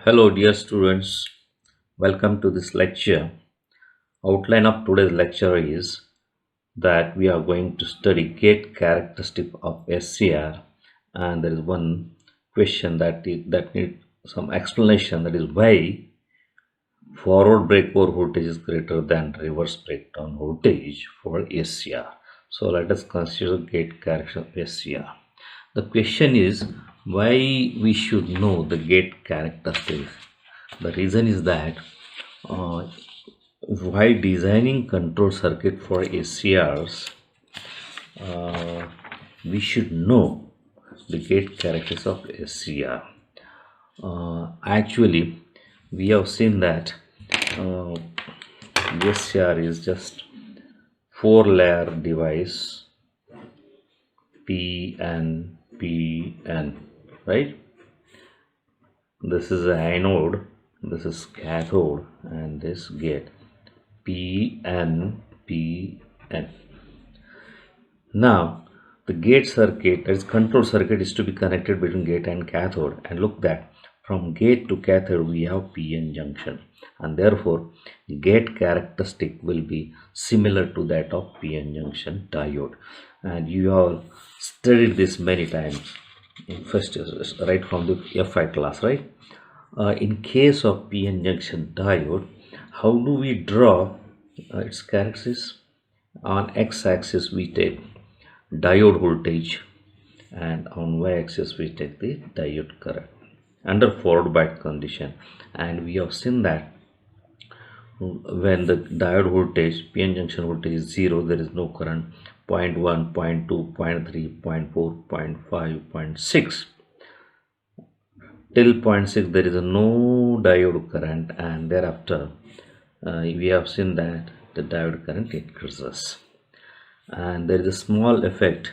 Hello, dear students. Welcome to this lecture. Outline of today's lecture is that we are going to study gate characteristic of SCR, and there is one question that needs some explanation. That is why forward breakpoint voltage is greater than reverse breakdown voltage for SCR. So let us consider gate characteristic of SCR. The question is why we should know the gate characteristics. The reason is that uh, while designing control circuit for SCRs, uh, we should know the gate characteristics of SCR. Actually, we have seen that uh, SCR is just four layer device PN, right? This is anode, this is cathode, and this gate PN. Now the gate circuit, that is control circuit, is to be connected between gate and cathode, and look that from gate to cathode we have PN junction, and therefore gate characteristic will be similar to that of PN junction diode. And you have studied this many times in first right from the FI class, right? In case of PN junction diode, how do we draw its characteristics? On x-axis we take diode voltage, and on y-axis we take the diode current under forward bias condition. And we have seen that when the diode voltage, PN junction voltage is 0, there is no current. 0.1, 0.2, 0.3, 0.4, 0.5, 0.6 till 0.6 there is no diode current, and thereafter we have seen that the diode current increases, and there is a small effect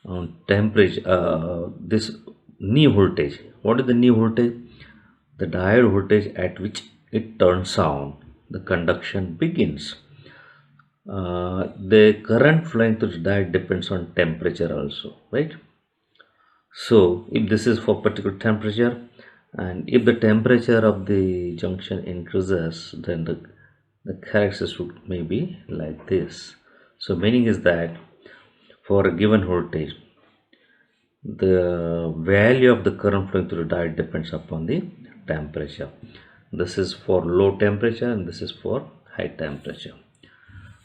on temperature. This knee voltage, what is the knee voltage? The diode voltage at which it turns on, the conduction begins. The current flowing through the diode depends on temperature also, right? So if this is for particular temperature, and if the temperature of the junction increases, then the characteristics may be like this. So meaning is that for a given voltage, the value of the current flowing through the diode depends upon the temperature. This is for low temperature and this is for high temperature.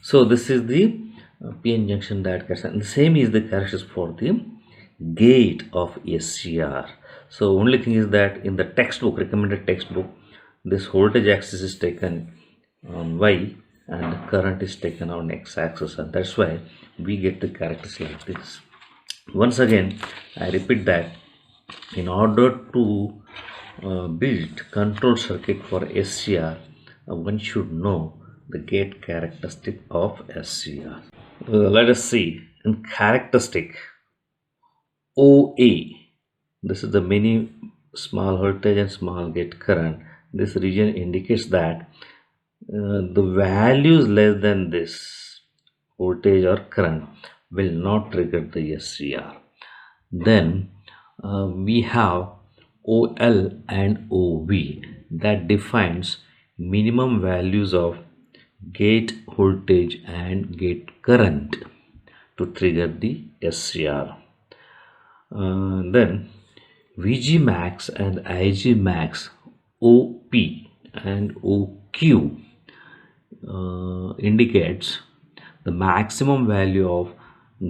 So this is the PN junction diode characteristic, and the same is the characteristics for the gate of SCR. So only thing is that in the textbook, recommended textbook, this voltage axis is taken on Y and the current is taken on X axis, and that's why we get the characteristics like this. Once again I repeat that in order to build control circuit for SCR, one should know the gate characteristic of SCR. Let us see in characteristic OA. This is the mini small voltage and small gate current. This region indicates that the values less than this voltage or current will not trigger the SCR. Then we have OL and OV that defines minimum values of gate voltage and gate current to trigger the SCR. Then VG max and IG max, OP and OQ indicates the maximum value of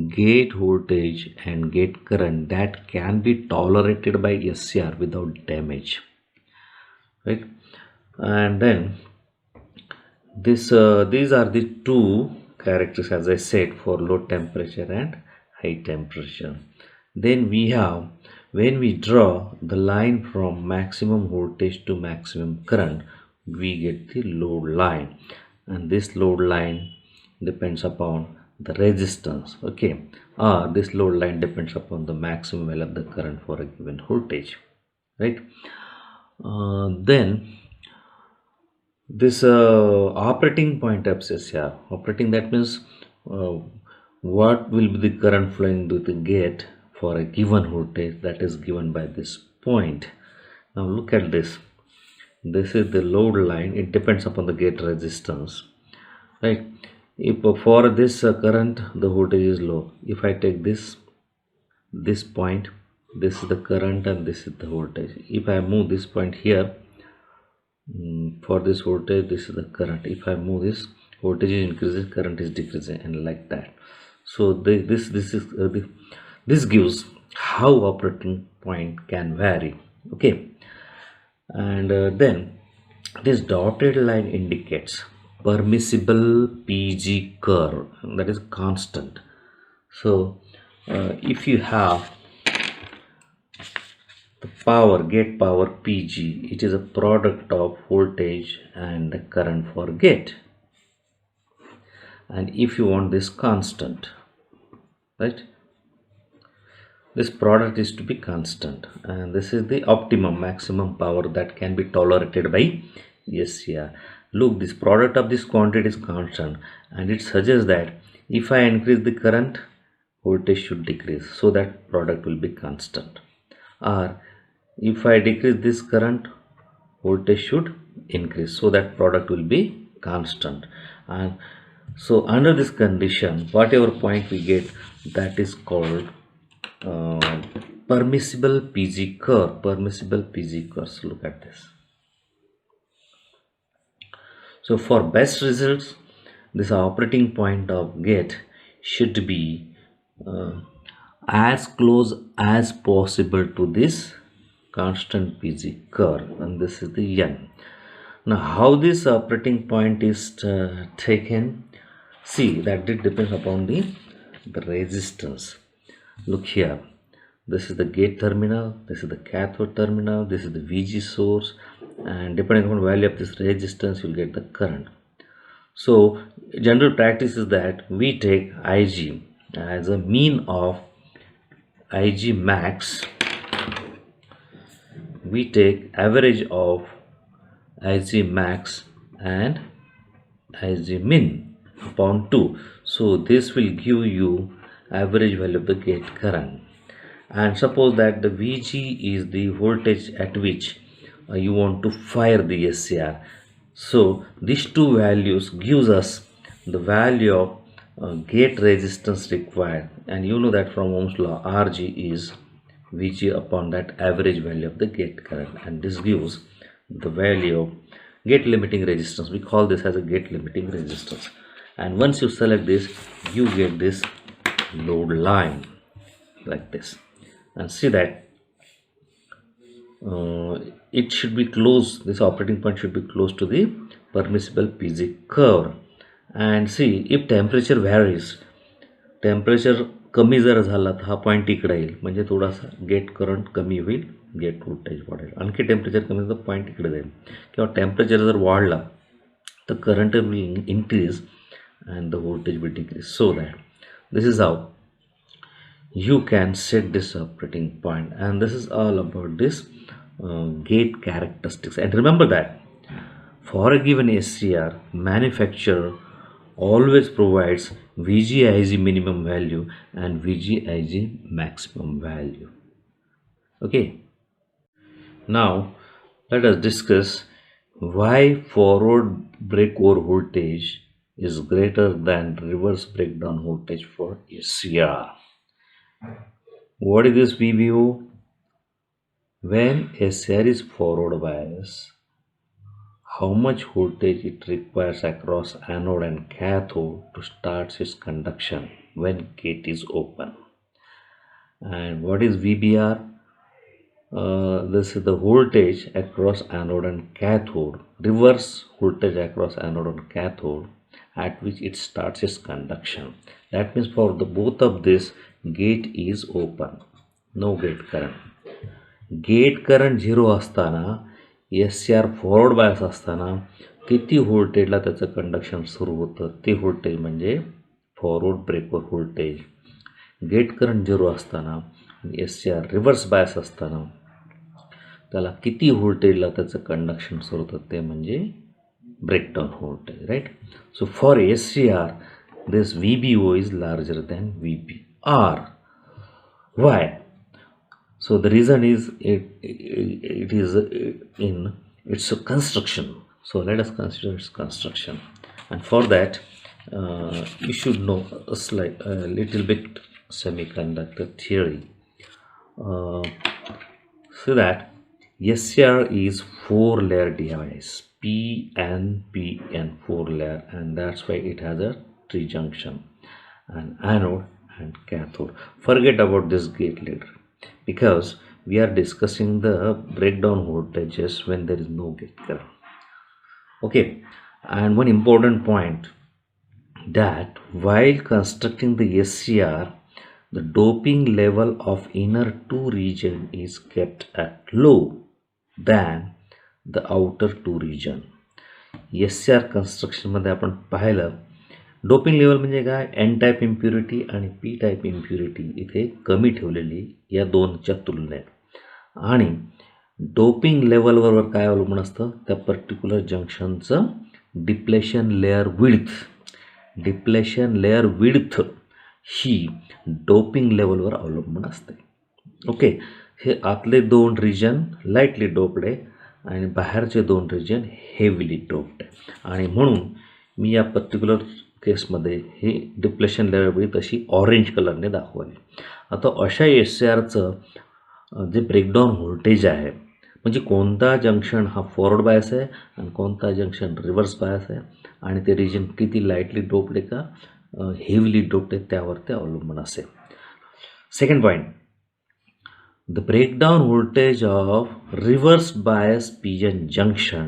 gate voltage and gate current that can be tolerated by SCR without damage, right? And then these are the two characteristics, as I said, for low temperature and high temperature. Then we have, when we draw the line from maximum voltage to maximum current, we get the load line, and this load line depends upon the resistance, okay, this load line depends upon the maximum value of the current for a given voltage, right? Then this operating point of SCR, operating, that means what will be the current flowing to the gate for a given voltage that is given by this point. Now look at this. This is the load line. It depends upon the gate resistance, right? If for this current the voltage is low, if I take this point, this is the current and this is the voltage. If I move this point here, for this voltage, this is the current. If I move this, voltage is increasing, current is decreasing, and like that. So this gives how operating point can vary. Okay, and then this dotted line indicates permissible PG curve, that is constant. So if you have the power, gate power PG, it is a product of voltage and the current for gate. And if you want this constant, right, this product is to be constant, and this is the optimum maximum power that can be tolerated by SCR. Look, this product of this quantity is constant, and it suggests that if I increase the current, voltage should decrease, so that product will be constant. Or if I decrease this current, voltage should increase, so that product will be constant. And so under this condition, whatever point we get, that is called permissible PG curve. Permissible PG curves. Look at this. So for best results, this operating point of gate should be as close as possible to this constant PG curve, and this is the N. Now how this operating point is taken, see that it depends upon the resistance. Look here, this is the gate terminal, this is the cathode terminal, this is the VG source, and depending upon value of this resistance, you'll get the current. So general practice is that we take Ig as a mean of Ig max, we take average of Ig max and Ig min upon 2. So this will give you average value of the gate current. And suppose that the VG is the voltage at which you want to fire the SCR. So these two values gives us the value of gate resistance required, and you know that from Ohm's law, Rg is Vg upon that average value of the gate current, and this gives the value of gate limiting resistance. We call this as a gate limiting resistance. And once you select this, you get this load line like this, and see that it should be close, this operating point should be close to the permissible PG curve. And see, if temperature varies, temperature कमी जर झाला तर हा point इकडे येईल, म्हणजे थोडासा gate current कमी होईल, गेट व्होल्टेज वाढेल. आणखी टेम्परेचर कमी तर पॉईंट इकडे जाईल. किंवा टेम्परेचर जर वाढला तर current will increase and the voltage will decrease. So that this is how you can set this operating point, and this is all about this gate characteristics. And remember that for a given SCR, manufacturer always provides VGIG minimum value and VGIG maximum value. Okay, now let us discuss why forward breakover voltage is greater than reverse breakdown voltage for SCR. What is this VBO? When SCR is forward bias, how much voltage it requires across anode and cathode to start its conduction when gate is open. And what is VBR? This is the voltage across anode and cathode, reverse voltage across anode and cathode, at which it starts its conduction. That means for the both of this, gate is open, no gate current. Gate current 0 असताना SCR forward bias असताना किती व्होल्टेजला त्याचं conduction सुरू होतं ते voltage म्हणजे forward ब्रेकवर voltage. Gate current 0 असताना SCR रिव्हर्स बायस असताना त्याला किती व्होल्टेजला त्याचं कंडक्शन सुरू होतं ते म्हणजे breakdown voltage, right? So for SCR, this VBO is larger than VBR. Why? So the reason is it is in it's a construction. So let us consider its construction, and for that you should know a little bit semiconductor theory. uh, so that SCR is 4-layer device, PNPN, 4-layer, and that's why it has a trijunction, an anode and cathode. Forget about this gate later, because we are discussing the breakdown voltages when there is no gate current. Okay, and one important point, that while constructing the SCR, the doping level of inner two region is kept at low than the outer two region. SCR construction मध्ये आपण पाहिलं, doping level म्हणजे काय, N type impurity आणि P type impurity इथे कमी ठेवलेली या दोनच्या तुलनेत, आणि डोपिंग लेवलवर काय अवलंबून असतं, त्या पर्टिक्युलर जंक्शनचं डिप्लेशन लेअर विड्थ ही डोपिंग लेवलवर अवलंबून असते. ओके, हे आतले दोन रिजन लाईटली डोप्ड आहे आणि बाहेरचे दोन रिजन हेवीली डोप्ड आहे, आणि म्हणून मी या पर्टिक्युलर केसमध्ये ही डिप्लेशन लेअर विड्थ अशी ऑरेंज कलरने दाखवली. आता अशा SCRचं जे ब्रेकडाऊन व्होल्टेज आहे, म्हणजे कोणता जंक्शन हा फॉरवर्ड बायस आहे आणि कोणता जंक्शन रिव्हर्स बायस आहे, आणि ते रिजन किती लाईटली डोप्ड आहे का हेवीली डोप्ड आहे त्यावर ते अवलंबून असेल. Second point, the breakdown voltage of reverse bias PN junction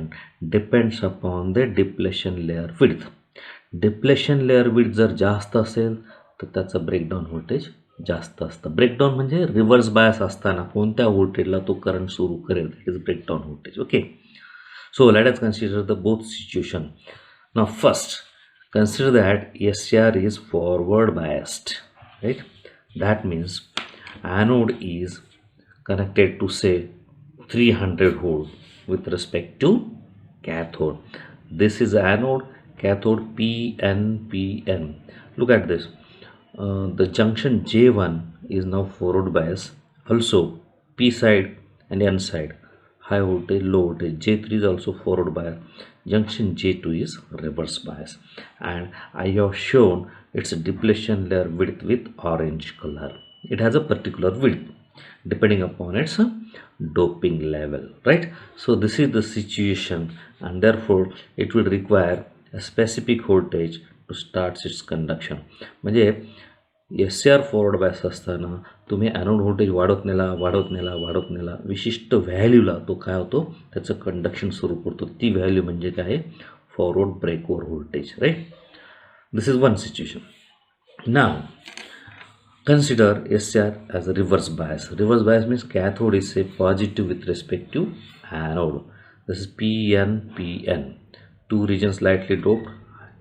depends upon the depletion layer width. Depletion layer width जर जास्त असेल तर त्याचं ब्रेकडाऊन व्होल्टेज जास्त असतं. ब्रेकडाऊन म्हणजे रिव्हर्स बायस असताना कोणत्या व्होल्टेजला तो करंट सुरू करेल, that is breakdown voltage. Okay, so let us consider the both situation. Now first consider that SCR is forward biased, right? That means anode is connected to say 300 volt with respect to cathode. This is anode, cathode PNPN. Look at this. The junction J1 is now forward bias. Also P side and N side, high voltage, low voltage. J3 is also forward bias. Junction J2 is reverse bias, and I have shown its depletion layer width with orange color. It has a particular width depending upon its doping level, right? So this is the situation, and therefore it will require a specific voltage to start its conduction. म्हणजे SCR forward bias असताना तुम्ही anode voltage वाढवत नेला विशिष्ट व्हॅल्यूला तो काय होतो, त्याचं कंडक्शन सुरू करतो. ती व्हॅल्यू म्हणजे काय, forward breakover voltage, right? This is one situation. Now consider SCR as a reverse bias. Reverse bias means cathode is say positive with respect to anode. This is PNPN. Two regions slightly doped,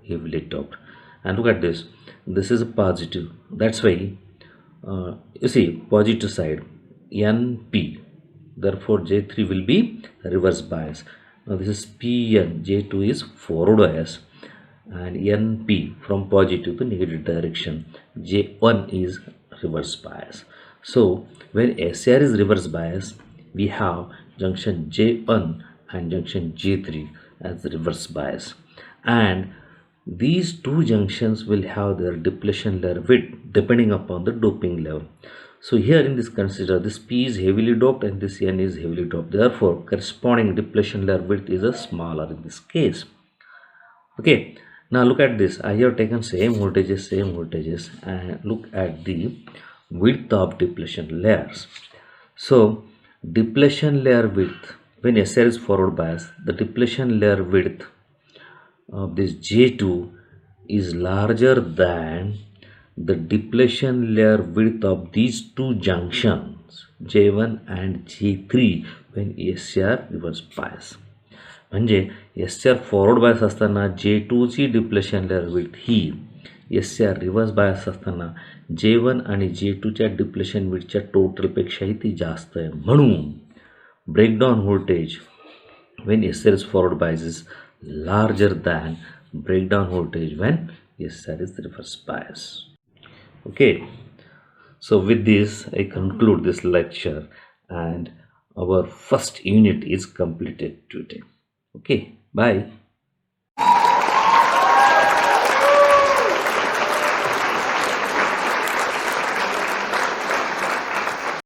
heavily doped. And look at this. This is a positive. That's why you see positive side NP. Therefore J3 will be reverse bias. Now this is PN. J2 is forward bias. And NP from positive to negative direction. J1 is reverse bias. So when SCR is reverse bias, we have junction J1 and junction J3 as reverse bias, and these two junctions will have their depletion layer width depending upon the doping level. So here in this, consider this P is heavily doped and this N is heavily doped. Therefore corresponding depletion layer width is a smaller in this case. Okay, now look at this. I have taken same voltages and look at the width of depletion layers. So depletion layer width, when SR is forward bias, the depletion layer width of this J2 is larger than the depletion layer width of these two junctions J1 and J3 when SCR reverse bias. म्हणजे SCR forward bias असताना J2ची depletion layer width ही SCR reverse bias असताना J1 आणि J2च्या depletion विड्थच्या टोटलपेक्षाही ती जास्त आहे. म्हणून breakdown voltage when SCR is forward bias is larger than breakdown voltage when SCR is reverse bias. Okay, so with this I conclude this lecture, and our first unit is completed today. Okay, bye.